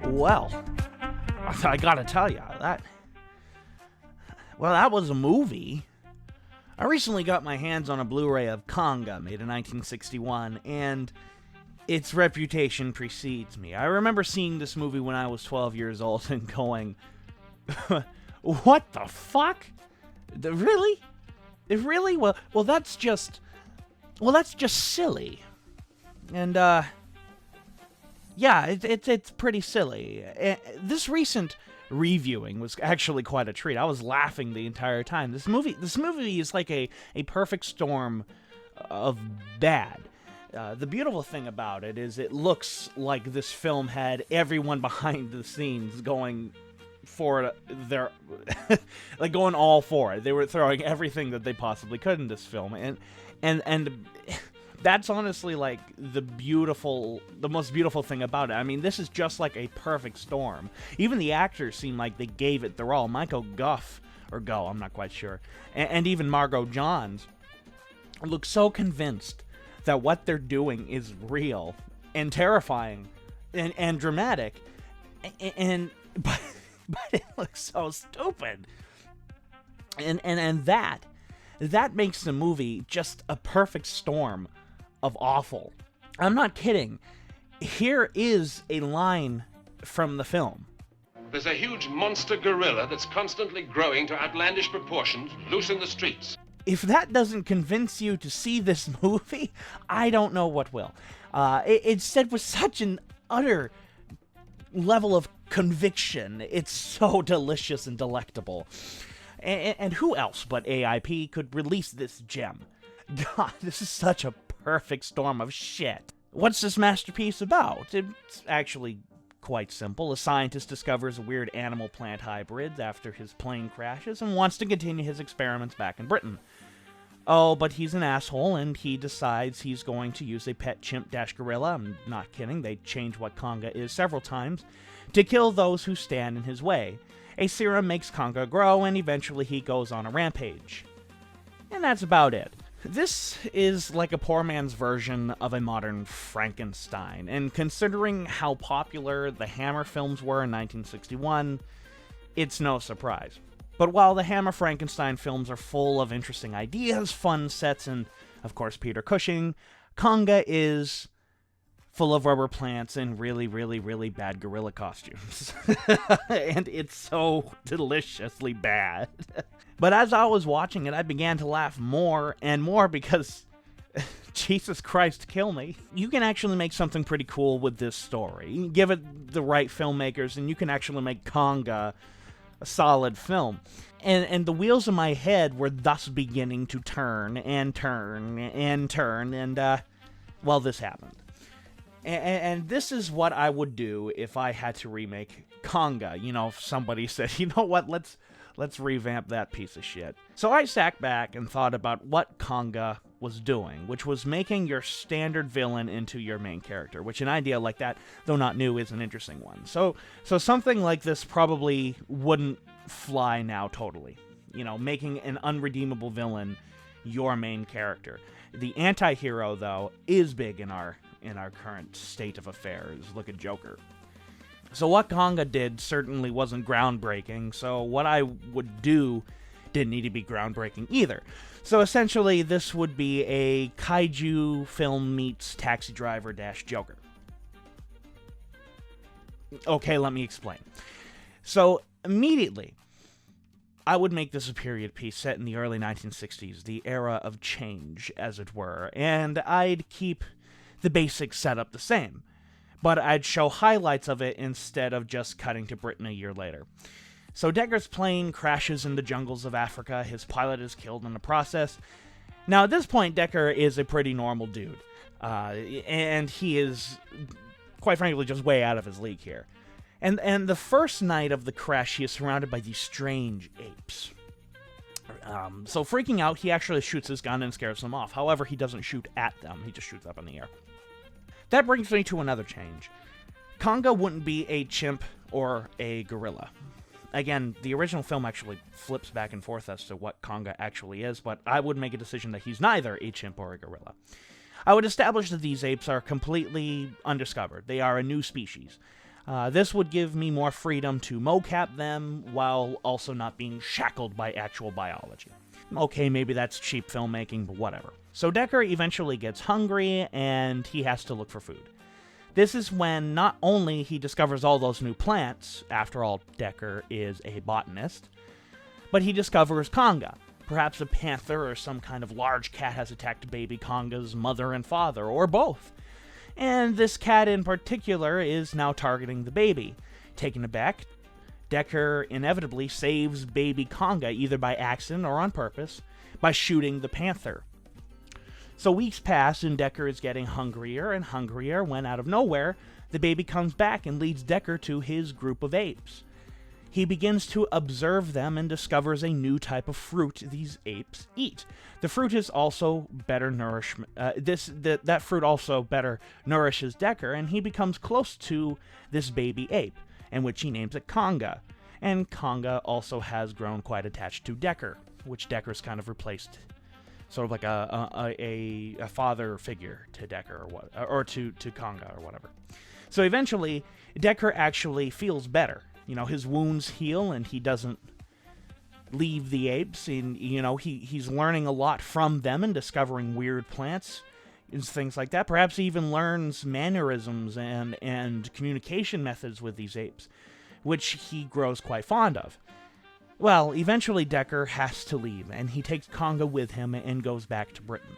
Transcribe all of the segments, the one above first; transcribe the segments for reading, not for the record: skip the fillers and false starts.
Well, I gotta tell you, that was a movie. I recently got my hands on a Blu-ray of Konga, made in 1961, and its reputation precedes me. I remember seeing this movie when I was 12 years old and going, what the fuck? Really? Really? Well, that's just silly. And, yeah, it's pretty silly. This recent reviewing was actually quite a treat. I was laughing the entire time. This movie is like a perfect storm of bad. The beautiful thing about it is it looks like this film had everyone behind the scenes going for their like going all for it. They were throwing everything that they possibly could in this film, and that's honestly like the most beautiful thing about it. I mean, this is just like a perfect storm. Even the actors seem like they gave it their all. Michael Gough, or Go, I'm not quite sure, and even Margot Johns look so convinced that what they're doing is real and terrifying and dramatic, but it looks so stupid. And that makes the movie just a perfect storm of awful. I'm not kidding. Here is a line from the film. There's a huge monster gorilla that's constantly growing to outlandish proportions loose in the streets. If that doesn't convince you to see this movie, I don't know what will. It's said with such an utter level of conviction. It's so delicious and delectable. And who else but AIP could release this gem? God, this is such a perfect storm of shit. What's this masterpiece about? It's actually quite simple. A scientist discovers a weird animal-plant hybrid after his plane crashes and wants to continue his experiments back in Britain. Oh, but he's an asshole, and he decides he's going to use a pet chimp-gorilla. I'm not kidding, they change what Konga is several times, to kill those who stand in his way. A serum makes Konga grow, and eventually he goes on a rampage. And that's about it. This is like a poor man's version of a modern Frankenstein, and considering how popular the Hammer films were in 1961, it's no surprise. But while the Hammer Frankenstein films are full of interesting ideas, fun sets, and, of course, Peter Cushing, Konga is full of rubber plants and really, really, really bad gorilla costumes. And it's so deliciously bad. But as I was watching it, I began to laugh more and more because, Jesus Christ, kill me. You can actually make something pretty cool with this story. Give it the right filmmakers, and you can actually make Konga a solid film. And the wheels in my head were thus beginning to turn, and, well, this happened. And this is what I would do if I had to remake Konga. You know, if somebody said, you know what, let's revamp that piece of shit. So I sat back and thought about what Konga was doing, which was making your standard villain into your main character, which an idea like that, though not new, is an interesting one. So something like this probably wouldn't fly now totally. You know, making an unredeemable villain your main character. The anti-hero, though, is big in our current state of affairs. Look at Joker. So what Konga did certainly wasn't groundbreaking, so what I would do didn't need to be groundbreaking either. So essentially, this would be a Kaiju film meets Taxi Driver - Joker. Okay, let me explain. So immediately, I would make this a period piece set in the early 1960s, the era of change, as it were, and I'd keep the basic setup the same, but I'd show highlights of it instead of just cutting to Britain a year later. So Decker's plane crashes in the jungles of Africa, his pilot is killed in the process. Now at this point, Decker is a pretty normal dude, and he is, quite frankly, just way out of his league here. And the first night of the crash, he is surrounded by these strange apes. So freaking out, he actually shoots his gun and scares them off. However, he doesn't shoot at them, he just shoots up in the air. That brings me to another change. Konga wouldn't be a chimp or a gorilla. Again, the original film actually flips back and forth as to what Konga actually is, but I would make a decision that he's neither a chimp or a gorilla. I would establish that these apes are completely undiscovered. They are a new species. This would give me more freedom to mocap them while also not being shackled by actual biology. Okay, maybe that's cheap filmmaking, but whatever. So Decker eventually gets hungry, and he has to look for food. This is when not only he discovers all those new plants, after all, Decker is a botanist, but he discovers Konga. Perhaps a panther or some kind of large cat has attacked baby Konga's mother and father, or both. And this cat in particular is now targeting the baby. Taken aback, Decker inevitably saves baby Konga, either by accident or on purpose, by shooting the panther. So weeks pass, and Decker is getting hungrier and hungrier when, out of nowhere, the baby comes back and leads Decker to his group of apes. He begins to observe them and discovers a new type of fruit these apes eat. The fruit is also better nourishment. That fruit also better nourishes Decker, and he becomes close to this baby ape, in which he names it Konga. And Konga also has grown quite attached to Decker, which Decker's kind of replaced, sort of like a father figure to Decker or to Konga or whatever. So eventually, Decker actually feels better. His wounds heal, and he doesn't leave the apes. And, he's learning a lot from them and discovering weird plants and things like that. Perhaps he even learns mannerisms and communication methods with these apes, which he grows quite fond of. Well, eventually Decker has to leave, and he takes Konga with him and goes back to Britain.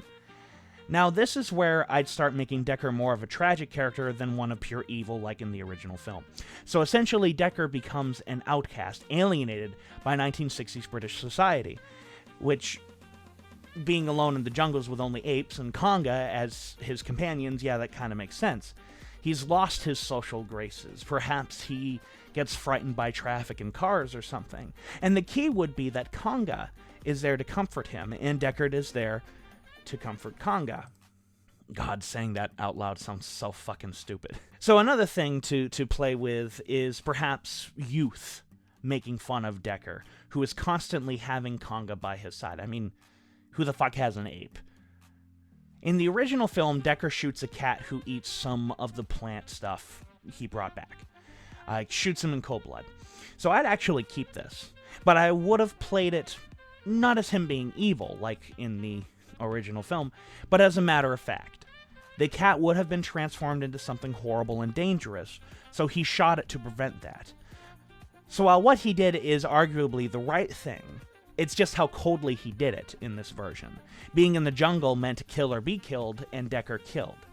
Now, this is where I'd start making Decker more of a tragic character than one of pure evil like in the original film. So essentially, Decker becomes an outcast, alienated by 1960s British society, which, being alone in the jungles with only apes and Konga as his companions, yeah, that kind of makes sense. He's lost his social graces. Perhaps he gets frightened by traffic and cars or something. And the key would be that Konga is there to comfort him, and Deckard is there to comfort Konga. God, saying that out loud sounds so fucking stupid. So another thing to play with is perhaps youth making fun of Decker, who is constantly having Konga by his side. I mean, who the fuck has an ape? In the original film, Decker shoots a cat who eats some of the plant stuff he brought back. Shoots him in cold blood. So I'd actually keep this, but I would have played it not as him being evil, like in the original film, but as a matter of fact. The cat would have been transformed into something horrible and dangerous, so he shot it to prevent that. So while what he did is arguably the right thing, it's just how coldly he did it in this version. Being in the jungle meant to kill or be killed, and Decker killed.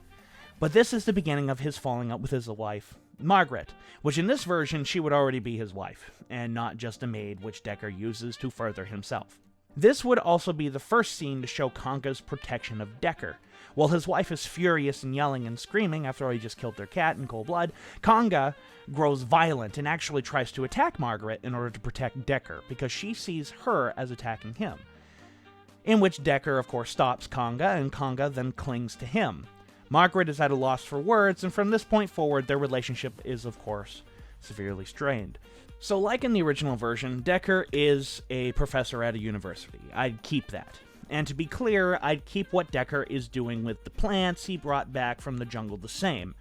But this is the beginning of his falling out with his wife, Margaret, which in this version she would already be his wife, and not just a maid which Decker uses to further himself. This would also be the first scene to show Konga's protection of Decker. While his wife is furious and yelling and screaming after he just killed their cat in cold blood, Konga grows violent and actually tries to attack Margaret in order to protect Decker, because she sees her as attacking him. In which Decker, of course, stops Konga, and Konga then clings to him. Margaret is at a loss for words, and from this point forward, their relationship is, of course, severely strained. So like in the original version, Decker is a professor at a university. I'd keep that. And to be clear, I'd keep what Decker is doing with the plants he brought back from the jungle the same,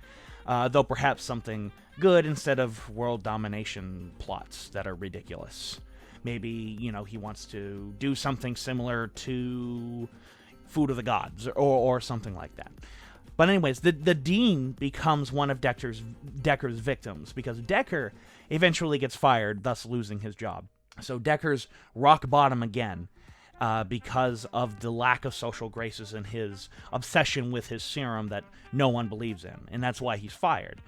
though perhaps something good instead of world domination plots that are ridiculous. Maybe, he wants to do something similar to Food of the Gods, or something like that. But anyways, the dean becomes one of Decker's victims, because Decker eventually gets fired, thus losing his job. So Decker's rock bottom again, because of the lack of social graces and his obsession with his serum that no one believes in, and that's why he's fired.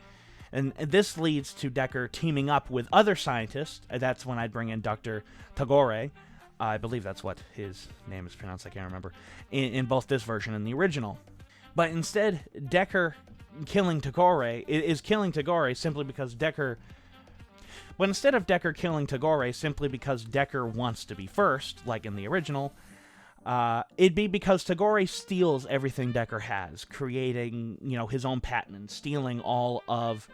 And this leads to Decker teaming up with other scientists. That's when I'd bring in Dr. Tagore. I believe that's what his name is pronounced, I can't remember, in both this version and the original. But instead, Decker killing Tagore is killing Tagore simply because Decker... But instead of Decker killing Tagore simply because Decker wants to be first, like in the original, it'd be because Tagore steals everything Decker has, creating, his own patent and stealing all of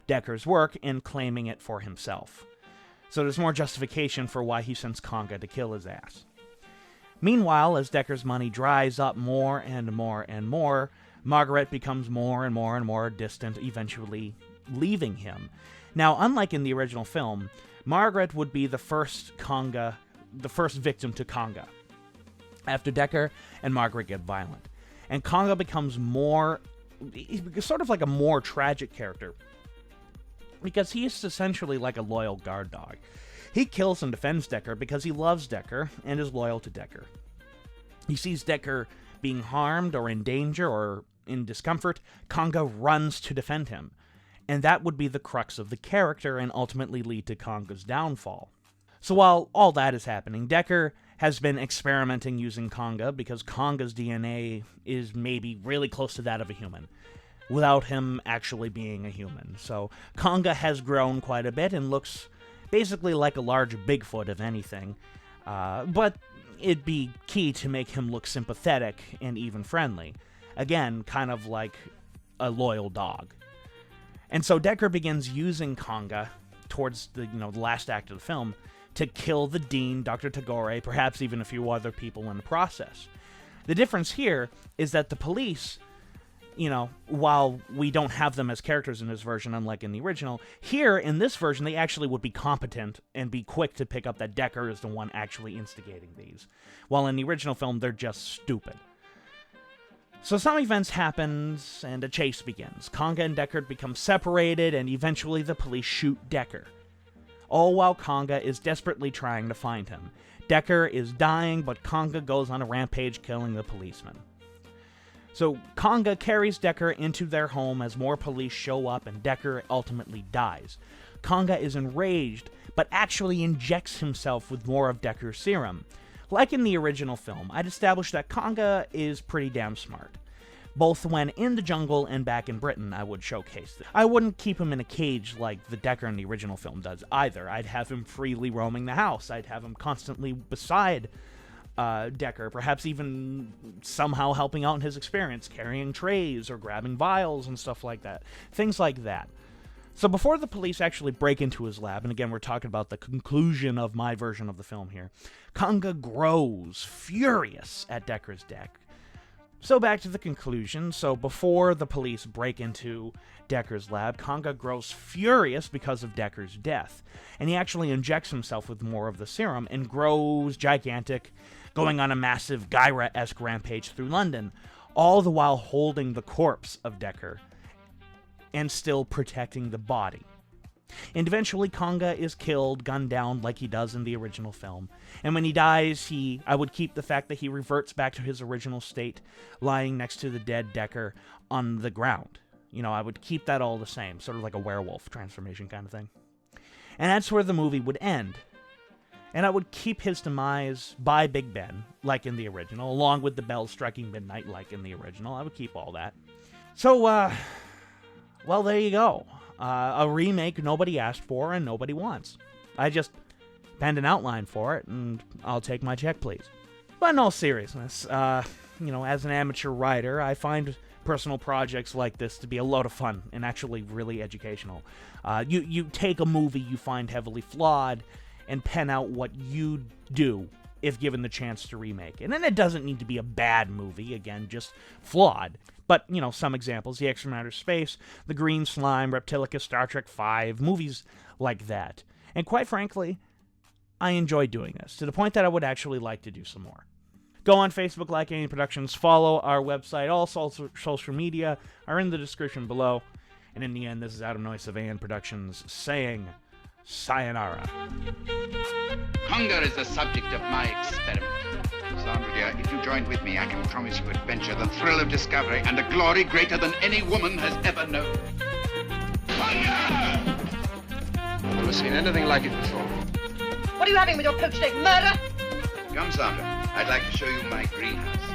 Decker's work and claiming it for himself. So there's more justification for why he sends Konga to kill his ass. Meanwhile, as Decker's money dries up more and more and more, Margaret becomes more and more and more distant, eventually leaving him. Now, unlike in the original film, Margaret would be the first victim to Konga, after Decker and Margaret get violent. And Konga becomes sort of like a more tragic character, because he is essentially like a loyal guard dog. He kills and defends Decker because he loves Decker and is loyal to Decker. He sees Decker being harmed or in danger or in discomfort. Konga runs to defend him. And that would be the crux of the character and ultimately lead to Konga's downfall. So while all that is happening, Decker has been experimenting using Konga because Konga's DNA is maybe really close to that of a human, without him actually being a human. So Konga has grown quite a bit and looks basically like a large Bigfoot, if anything. But it'd be key to make him look sympathetic and even friendly. Again, kind of like a loyal dog. And so Decker begins using Konga towards the last act of the film to kill the Dean, Dr. Tagore, perhaps even a few other people in the process. The difference here is that the police, while we don't have them as characters in this version, unlike in the original, here in this version they actually would be competent and be quick to pick up that Decker is the one actually instigating these, while in the original film they're just stupid. So some events happen, and a chase begins. Konga and Decker become separated, and eventually the police shoot Decker. All while Konga is desperately trying to find him. Decker is dying, but Konga goes on a rampage, killing the policeman. So Konga carries Decker into their home as more police show up, and Decker ultimately dies. Konga is enraged, but actually injects himself with more of Decker's serum. Like in the original film, I'd established that Konga is pretty damn smart. Both when in the jungle and back in Britain, I would showcase this. I wouldn't keep him in a cage like the Decker in the original film does either. I'd have him freely roaming the house. I'd have him constantly beside Decker, perhaps even somehow helping out in his experience, carrying trays or grabbing vials and stuff like that. Things like that. So before the police actually break into his lab, and again we're talking about the conclusion of my version of the film here, Konga grows furious at Decker's deck. So back to the conclusion. So before the police break into Decker's lab, Konga grows furious because of Decker's death, and he actually injects himself with more of the serum and grows gigantic, going on a massive Gyra-esque rampage through London, all the while holding the corpse of Decker and still protecting the body. And eventually Konga is killed, gunned down like he does in the original film. And when he dies, I would keep the fact that he reverts back to his original state, lying next to the dead Decker on the ground. I would keep that all the same, sort of like a werewolf transformation kind of thing. And that's where the movie would end. And I would keep his demise by Big Ben, like in the original, along with the bells striking midnight, like in the original. I would keep all that. So, well, there you go. A remake nobody asked for and nobody wants. I just penned an outline for it, and I'll take my check, please. But in all seriousness, as an amateur writer, I find personal projects like this to be a lot of fun and actually really educational. You take a movie you find heavily flawed and pen out what you'd do if given the chance to remake. And then it doesn't need to be a bad movie, again, just flawed. But, some examples, The X from Outer Space, The Green Slime, Reptilicus, Star Trek V, movies like that. And quite frankly, I enjoy doing this, to the point that I would actually like to do some more. Go on Facebook, like Any Productions, follow our website, all social media are in the description below. And in the end, this is Adam Noyce of AN Productions saying, sayonara. Hunger is the subject of my experiment. Sandra, dear, if you join with me, I can promise you adventure, the thrill of discovery, and a glory greater than any woman has ever known. Hunger! Never seen anything like it before. What are you having with your poached egg? Murder? Come, Sandra. I'd like to show you my greenhouse.